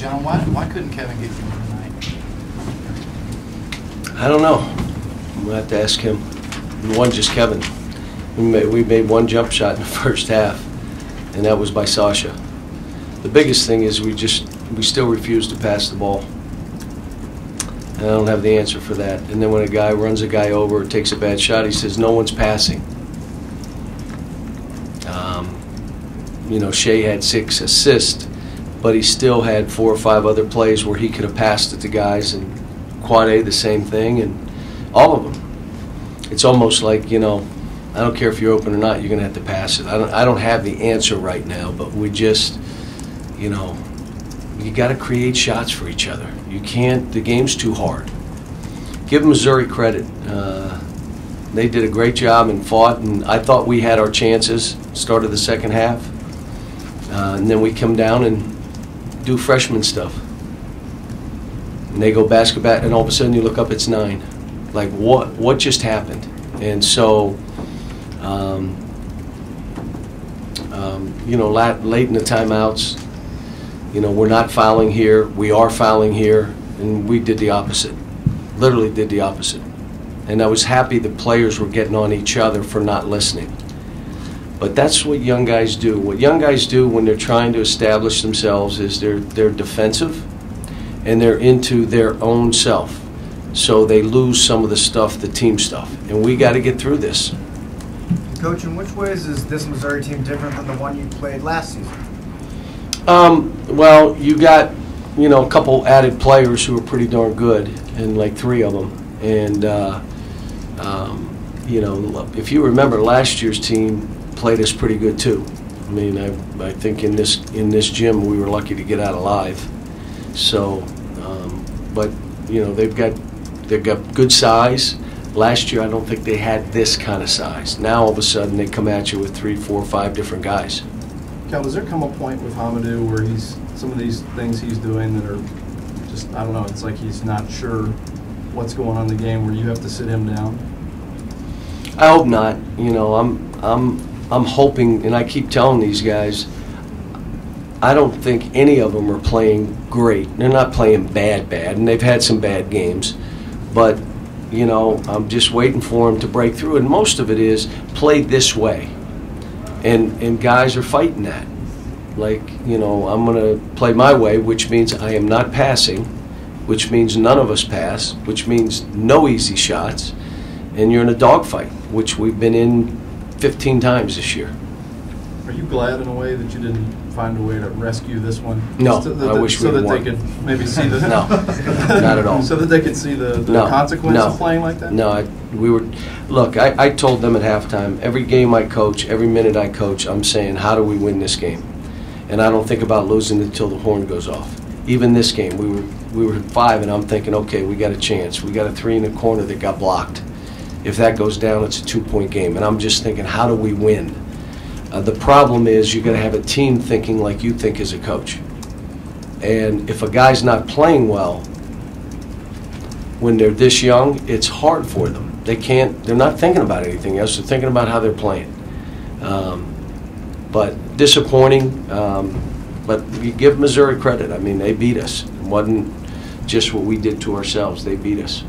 John, why couldn't Kevin get you tonight? I don't know. We'll have to ask him. It wasn't just Kevin. We made one jump shot in the first half, and that was by Sasha. The biggest thing is we still refuse to pass the ball. And I don't have the answer for that. And then when a guy runs a guy over or takes a bad shot, he says, no one's passing. You know, Shea had 6 assists, but he still had 4 or 5 other plays where he could have passed it to guys, and Quade the same thing, and all of them. It's almost like, you know, I don't care if you're open or not, you're going to have to pass it. I don't have the answer right now, but we just, you know, you got to create shots for each other. You can't, the game's too hard. Give Missouri credit. They did a great job and fought, and I thought we had our chances, start of the second half. And then we come down and do freshman stuff. And they go basketball, and all of a sudden you look up, it's 9. Like, what just happened? And so, you know, late in the timeouts, you know, we're not fouling here, we are fouling here, and we did the opposite. Literally did the opposite. And I was happy the players were getting on each other for not listening. But that's what young guys do. What young guys do when they're trying to establish themselves is they're defensive, and they're into their own self. So they lose some of the stuff, the team stuff. And we got to get through this. Coach, in which ways is this Missouri team different than the one you played last season? Well, you got, you know, a couple added players who are pretty darn good, and like 3 of them. And, you know, if you remember, last year's team played us pretty good too. I mean, I think in this gym we were lucky to get out alive. So, but you know, they've got good size. Last year I don't think they had this kind of size. Now all of a sudden they come at you with 3, 4, 5 different guys. Cal, does there come a point with Hamidou where some of these things he's doing that are just, I don't know, it's like he's not sure what's going on in the game, where you have to sit him down? I hope not. You know, I'm hoping, and I keep telling these guys, I don't think any of them are playing great. They're not playing bad, and they've had some bad games. But, you know, I'm just waiting for them to break through, and most of it is play this way. And guys are fighting that. Like, you know, I'm going to play my way, which means I am not passing, which means none of us pass, which means no easy shots, and you're in a dogfight, which we've been in 15 times this year. Are you glad in a way that you didn't find a way to rescue this one? No, I wish we had won. So that they could maybe see the no, not at all. So that they could see the consequences of playing like that? No, look, I told them at halftime, every game I coach, every minute I coach, I'm saying, how do we win this game? And I don't think about losing until the horn goes off. Even this game, we were at 5, and I'm thinking, okay, we got a chance. We got a 3 in the corner that got blocked. If that goes down, it's a 2-point game. And I'm just thinking, how do we win? The problem is you're going to have a team thinking like you think as a coach. And if a guy's not playing well when they're this young, it's hard for them. They're not thinking about anything else. They're thinking about how they're playing. But disappointing. But you give Missouri credit. I mean, they beat us. It wasn't just what we did to ourselves. They beat us.